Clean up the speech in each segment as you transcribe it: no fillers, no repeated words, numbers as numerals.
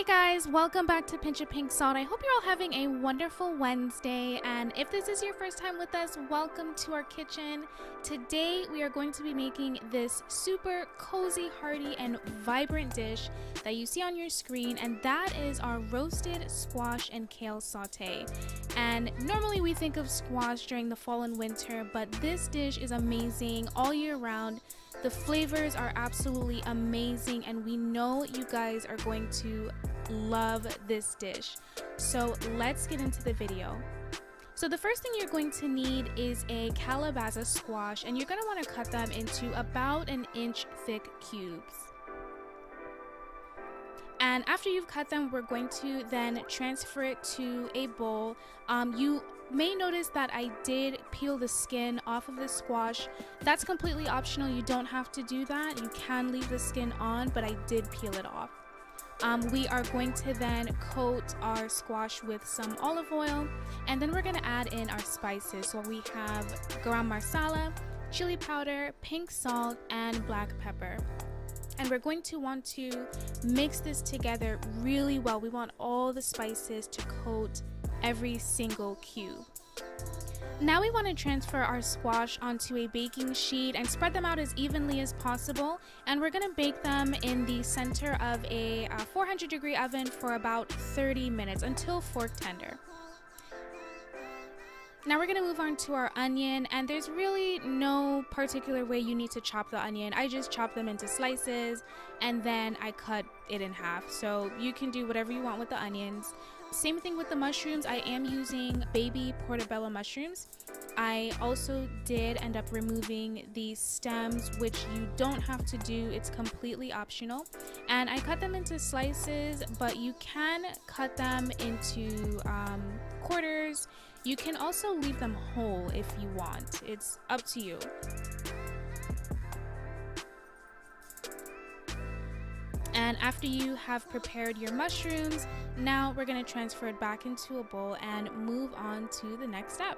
Hey guys, welcome back to Pincha Pink Salt. I hope you're all having a wonderful Wednesday, and if this is your first time with us, welcome to our kitchen. Today we are going to be making this super cozy, hearty, and vibrant dish that you see on your screen, and that is our roasted squash and kale saute. And normally we think of squash during the fall and winter, but this dish is amazing all year round. The flavors are absolutely amazing, and we know you guys are going to love this dish. So let's get into the video. So the first thing you're going to need is a Calabaza squash, and you're going to want to cut them into about an inch thick cubes. And after you've cut them, we're going to then transfer it to a bowl. You may notice that I did peel the skin off of the squash. That's completely optional. You don't have to do that. You can leave the skin on, but I did peel it off. We are going to then coat our squash with some olive oil, and then we're going to add in our spices. So we have Garam Masala, Chili Powder, Pink Salt, and Black Pepper. And we're going to want to mix this together really well. We want all the spices to coat every single cube. Now we want to transfer our squash onto a baking sheet and spread them out as evenly as possible. And we're going to bake them in the center of a 400-degree oven for about 30 minutes until fork tender. Now we're going to move on to our onion, and there's really no particular way you need to chop the onion. I just chop them into slices and then I cut it in half. So you can do whatever you want with the onions. Same thing with the mushrooms. I am using baby Portobello mushrooms. I also did end up removing the stems, which you don't have to do. It's completely optional. And I cut them into slices, but you can cut them into quarters. You can also leave them whole if you want. It's up to you. And after you have prepared your mushrooms, now we're going to transfer it back into a bowl and move on to the next step.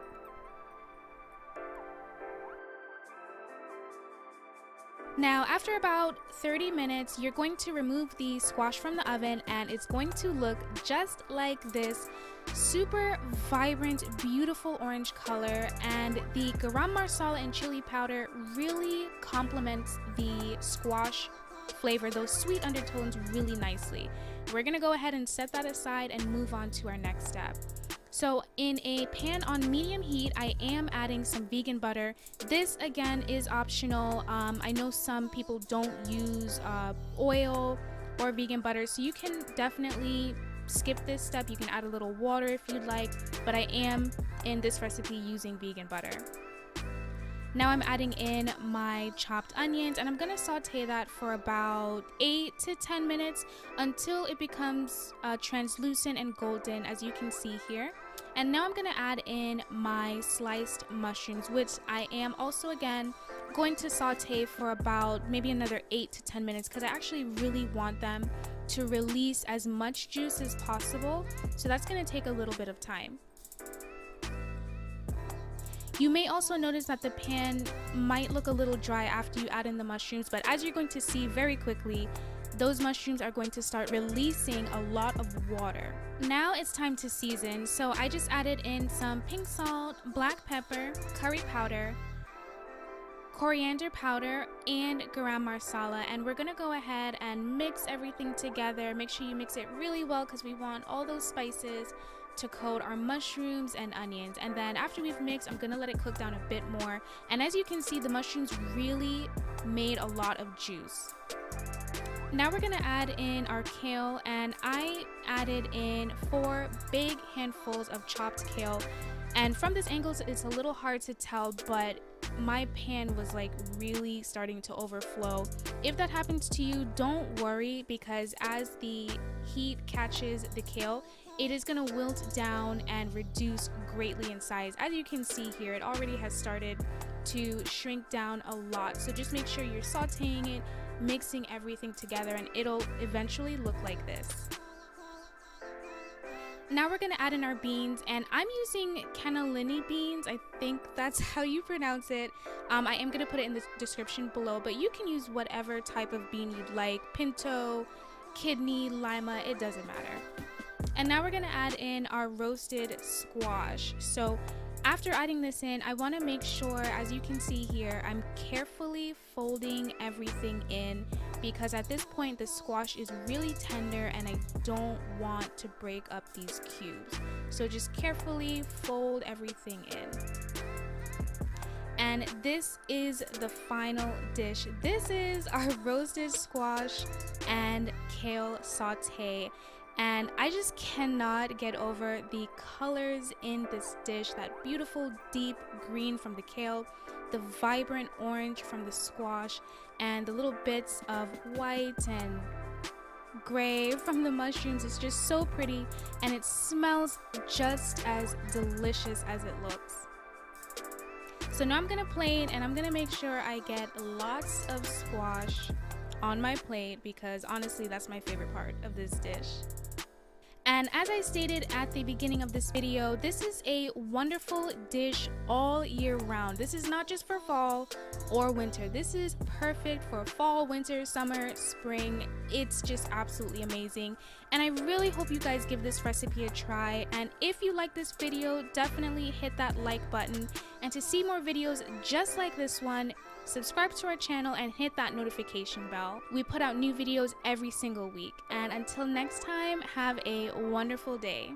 Now, after about 30 minutes, you're going to remove the squash from the oven, and it's going to look just like this super vibrant, beautiful orange color. And the Garam Marsala and chili powder really complements the squash flavor, those sweet undertones, really nicely. We're gonna go ahead and set that aside and move on to our next step. So in a pan on medium heat, I am adding some vegan butter. This again is optional. I know some people don't use oil or vegan butter, so you can definitely skip this step. You can add a little water if you'd like, but I am in this recipe using vegan butter. Now I'm adding in my chopped onions, and I'm going to saute that for about 8 to 10 minutes until it becomes translucent and golden, as you can see here. And now I'm going to add in my sliced mushrooms, which I am also again going to saute for about maybe another 8 to 10 minutes, because I actually really want them to release as much juice as possible. So that's going to take a little bit of time. You may also notice that the pan might look a little dry after you add in the mushrooms, but as you're going to see very quickly, those mushrooms are going to start releasing a lot of water. Now it's time to season, so I just added in some pink salt, black pepper, curry powder, coriander powder, and garam masala, and we're gonna go ahead and mix everything together. Make sure you mix it really well, because we want all those spices to coat our mushrooms and onions. And then after we've mixed, I'm gonna let it cook down a bit more, and as you can see, the mushrooms really made a lot of juice. Now we're gonna add in our kale, and I added in 4 big handfuls of chopped kale. And from this angle, it's a little hard to tell, but my pan was like really starting to overflow. If that happens to you, don't worry, because as the heat catches the kale, it is going to wilt down and reduce greatly in size. As you can see here, it already has started to shrink down a lot. So just make sure you're sauteing it, mixing everything together, and it'll eventually look like this. Now we're going to add in our beans, and I'm using Cannellini beans. I think that's how you pronounce it. I am going to put it in the description below, but you can use whatever type of bean you'd like. Pinto, kidney, lima, it doesn't matter. And now we're gonna add in our roasted squash. So after adding this in, I want to make sure, as you can see here, I'm carefully folding everything in, because at this point the squash is really tender and I don't want to break up these cubes. So just carefully fold everything in. And this is the final dish. This is our roasted squash and kale saute. And I just cannot get over the colors in this dish. That beautiful deep green from the kale, the vibrant orange from the squash, and the little bits of white and gray from the mushrooms. It's just so pretty, and it smells just as delicious as it looks. So now I'm gonna plate, and I'm gonna make sure I get lots of squash on my plate, because honestly that's my favorite part of this dish. And as I stated at the beginning of this video, this is a wonderful dish all year round. This is not just for fall or winter. This is perfect for fall, winter, summer, spring. It's just absolutely amazing. And I really hope you guys give this recipe a try. And if you like this video, definitely hit that like button. And to see more videos just like this one, subscribe to our channel and hit that notification bell. We put out new videos every single week. And until next time, have a wonderful day.